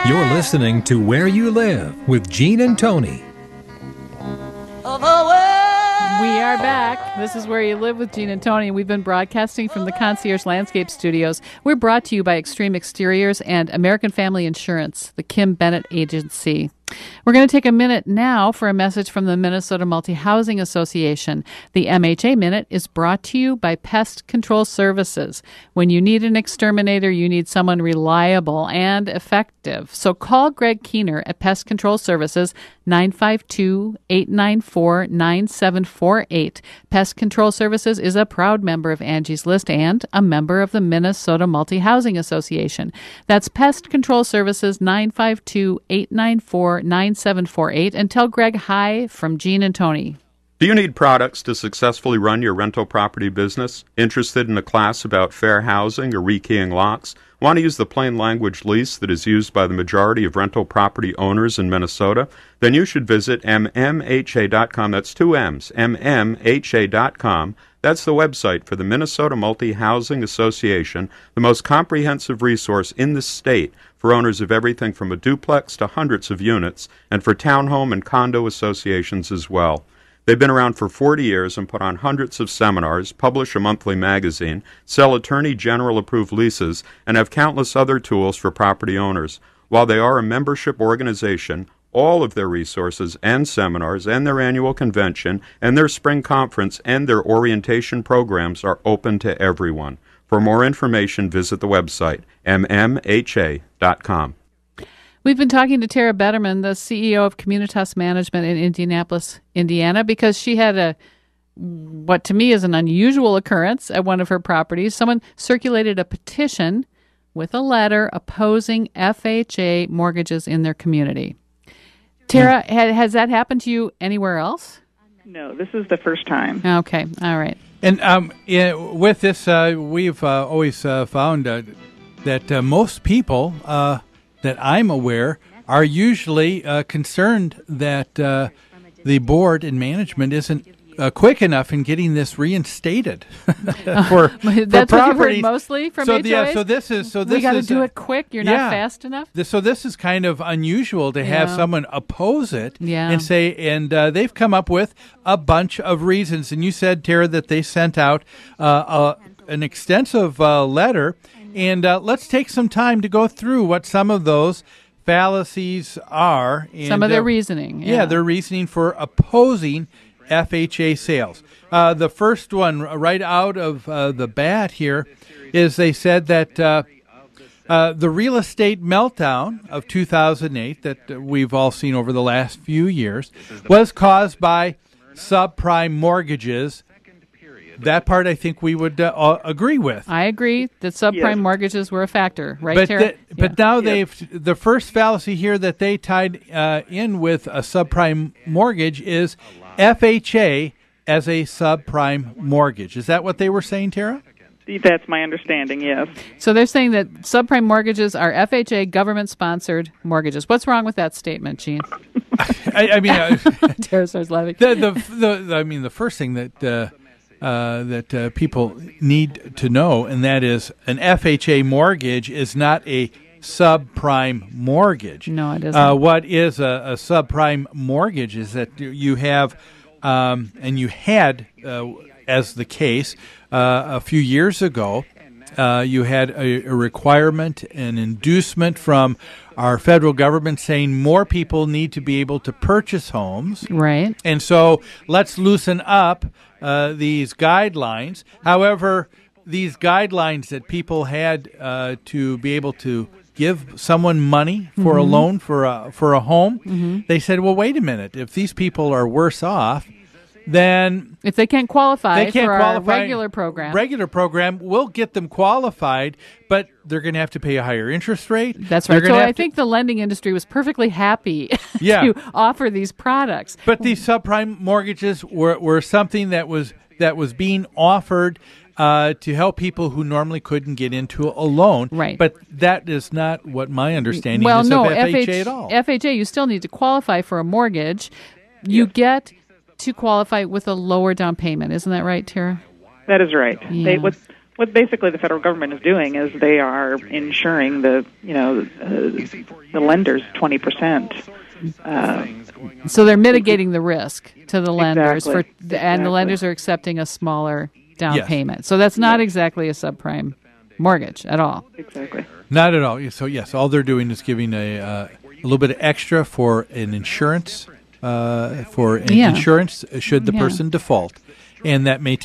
You're listening to Where You Live with Gene and Tony. We are back. This is Where You Live with Gene and Tony. We've been broadcasting from the Concierge Landscape Studios. We're brought to you by Extreme Exteriors and American Family Insurance, the Kim Bennett Agency. We're going to take a minute now for a message from the Minnesota Multi-Housing Association. The MHA Minute is brought to you by Pest Control Services. When you need an exterminator, you need someone reliable and effective. So call Greg Keener at Pest Control Services, 952-894-9748. Pest Control Services is a proud member of Angie's List and a member of the Minnesota Multi-Housing Association. That's Pest Control Services, 952-894-9748. And tell Greg hi from Gene and Tony. Do you need products to successfully run your rental property business? Interested in a class about fair housing or rekeying locks? Want to use the plain language lease that is used by the majority of rental property owners in Minnesota? Then you should visit mmha.com. That's two M's, mmha.com. That's the website for the Minnesota Multi-Housing Association, the most comprehensive resource in the state for owners of everything from a duplex to hundreds of units, and for townhome and condo associations as well. They've been around for 40 years and put on hundreds of seminars, publish a monthly magazine, sell Attorney General approved leases, and have countless other tools for property owners. While they are a membership organization, all of their resources and seminars and their annual convention and their spring conference and their orientation programs are open to everyone. For more information, visit the website, mmha.com. We've been talking to Tara Betterman, the CEO of Communitas Management in Indianapolis, Indiana, because she had what to me is an unusual occurrence at one of her properties. Someone circulated a petition with a letter opposing FHA mortgages in their community. Tara, has that happened to you anywhere else? No, this is the first time. Okay, all right. And with this, we've always found that most people that I'm aware are usually concerned that the board and management isn't quick enough in getting this reinstated for that's for what you've heard properties. Mostly from HOAs? We got to do it quick. You're not fast enough. So this is kind of unusual to have someone oppose it and say, and they've come up with a bunch of reasons. And you said, Tara, that they sent out an extensive letter, and let's take some time to go through what some of those fallacies are. And, some of their reasoning. Yeah, their reasoning for opposing FHA sales. The first one right out of the bat here is they said that the real estate meltdown of 2008 that we've all seen over the last few years was caused by subprime mortgages. That part I think we would agree with. I agree that subprime mortgages were a factor, right, Tara? But now the first fallacy here that they tied in with a subprime mortgage is FHA as a subprime mortgage. Is that what they were saying, Tara? That's my understanding, yes. So they're saying that subprime mortgages are FHA government-sponsored mortgages. What's wrong with that statement, Gene? I mean, Tara starts laughing. The first thing that people need to know, and that is an FHA mortgage is not a subprime mortgage. No, it isn't. What is a subprime mortgage is that you have, and you had, as the case a few years ago, you had a requirement, an inducement from our federal government saying more people need to be able to purchase homes. Right. And so let's loosen up these guidelines. However, these guidelines that people had to be able to give someone money for a loan for a home, they said, well, wait a minute. If these people are worse off, then if they can't qualify for our regular program, we'll get them qualified, but they're going to have to pay a higher interest rate. That's right. So I think the lending industry was perfectly happy to offer these products. But these subprime mortgages were something that was being offered to help people who normally couldn't get into a loan. Right. But that is not what my understanding is of FHA at all. FHA, you still need to qualify for a mortgage. You get to qualify with a lower down payment. Isn't that right, Tara? That is right. Yeah. what basically the federal government is doing is they are insuring the lenders 20%. So they're mitigating the risk to the lenders, Exactly. and the lenders are accepting a smaller down Yes. payment. So that's not exactly a subprime mortgage at all. Exactly. Not at all. So yes, all they're doing is giving a little bit of extra for an insurance, insurance should the person default, and that may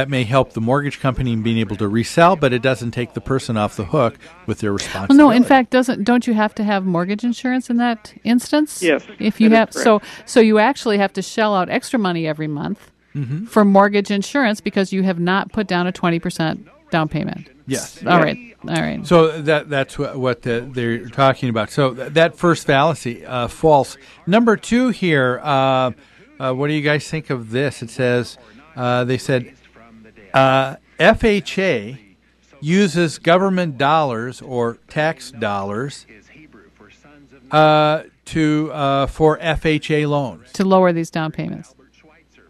may help the mortgage company in being able to resell, but it doesn't take the person off the hook with their responsibility. Well, no, in fact, don't you have to have mortgage insurance in that instance? Yes. If you that have, is correct. so you actually have to shell out extra money every month for mortgage insurance because you have not put down a 20% down payment. Yes. All right. So that's what they're talking about. So that first fallacy, false. Number 2 here, what do you guys think of this? It says, they said, FHA uses government dollars or tax dollars for FHA loans. To lower these down payments.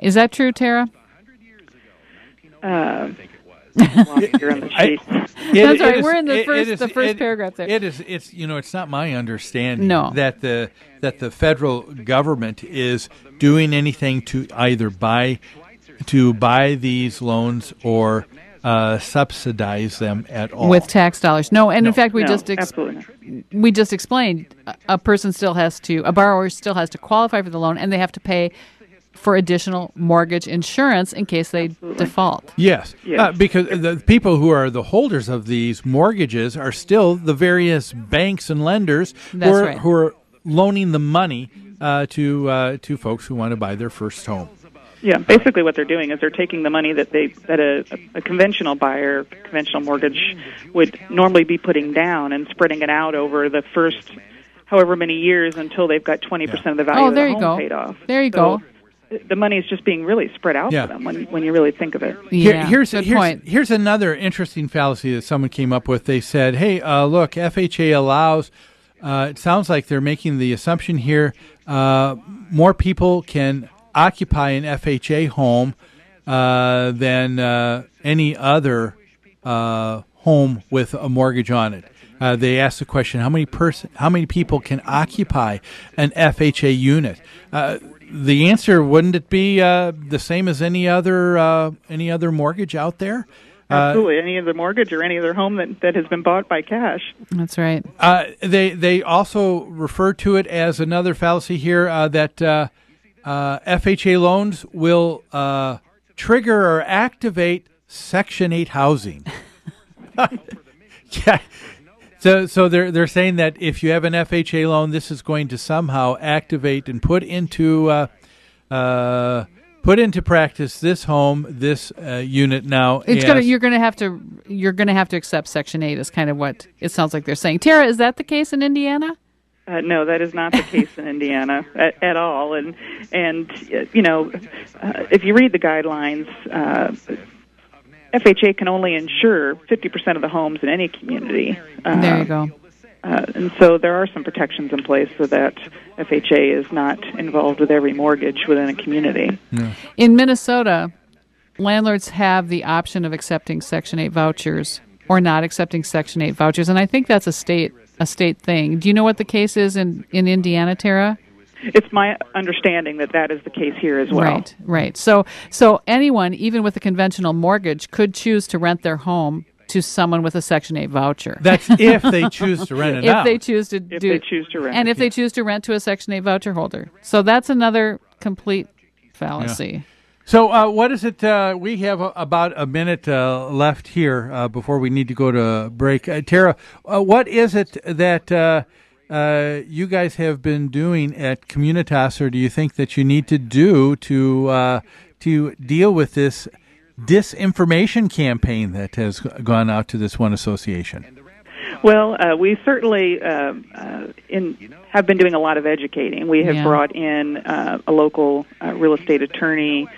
Is that true, Tara? You're on the sheet. That's right. We're in the first paragraph there. It's not my understanding No. that the federal government is doing anything to either buy these loans or subsidize them at all with tax dollars. No, and in fact, we No, just absolutely not. we just explained a borrower still has to qualify for the loan, and they have to pay for additional mortgage insurance in case they default. Yes, Yes. because the people who are the holders of these mortgages are still the various banks and lenders who are loaning the money to folks who want to buy their first home. Yeah, basically what they're doing is they're taking the money that a conventional buyer, conventional mortgage would normally be putting down and spreading it out over the first however many years until they've got 20% of the value of the home paid off. There you go. The money is just being really spread out for them when you really think of it. Here's point. Here's another interesting fallacy that someone came up with. They said, hey, look, FHA allows, it sounds like they're making the assumption here, more people can occupy an FHA home than any other home with a mortgage on it. They asked the question: how many people can occupy an FHA unit? The answer, wouldn't it be the same as any other mortgage out there? Absolutely, any other mortgage or any other home that has been bought by cash. That's right. They also refer to it as another fallacy here that FHA loans will trigger or activate Section 8 housing. Yeah. So they're saying that if you have an FHA loan, this is going to somehow activate and put into practice this home, this unit now. You're going to have to accept Section 8 is kind of what it sounds like they're saying. Tara, is that the case in Indiana? No, that is not the case in Indiana at all. And if you read the guidelines, FHA can only insure 50% of the homes in any community. There you go. And so there are some protections in place so that FHA is not involved with every mortgage within a community. Yeah. In Minnesota, landlords have the option of accepting Section 8 vouchers or not accepting Section 8 vouchers, and I think that's a state thing. Do you know what the case is in Indiana, Tara? It's my understanding that is the case here as well. Right. So anyone, even with a conventional mortgage, could choose to rent their home to someone with a Section 8 voucher. That's if they choose to rent it out. If they choose to rent. And if they choose to rent to a Section 8 voucher holder. So that's another complete fallacy. Yeah. So what is it? We have about a minute left here before we need to go to break. Tara, what is it that you guys have been doing at Communitas, or do you think that you need to do to deal with this disinformation campaign that has gone out to this one association? Well, we certainly have been doing a lot of educating. We have brought in a local real estate attorney,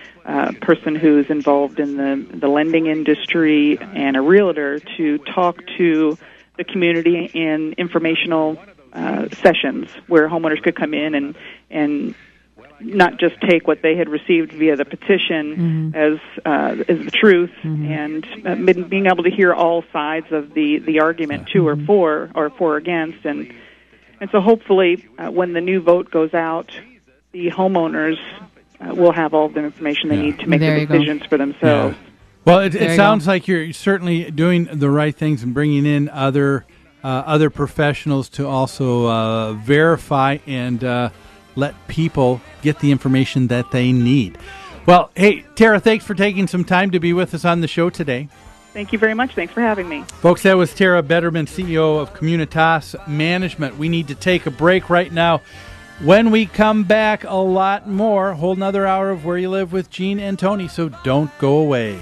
person who's involved in the lending industry, and a realtor to talk to the community in informational sessions where homeowners could come in and not just take what they had received via the petition as the truth, and being able to hear all sides of the argument, to or for or against, and so hopefully when the new vote goes out, the homeowners will have all the information they need to make the decisions for themselves. Yeah. Well, it sounds like you're certainly doing the right things and bringing in other professionals to also verify and let people get the information that they need. Well, hey, Tara, thanks for taking some time to be with us on the show today. Thank you very much. Thanks for having me. Folks, that was Tara Betterman, CEO of Communitas Management. We need to take a break right now. When we come back, a lot more. Whole another hour of Where You Live with Gene and Tony, so don't go away.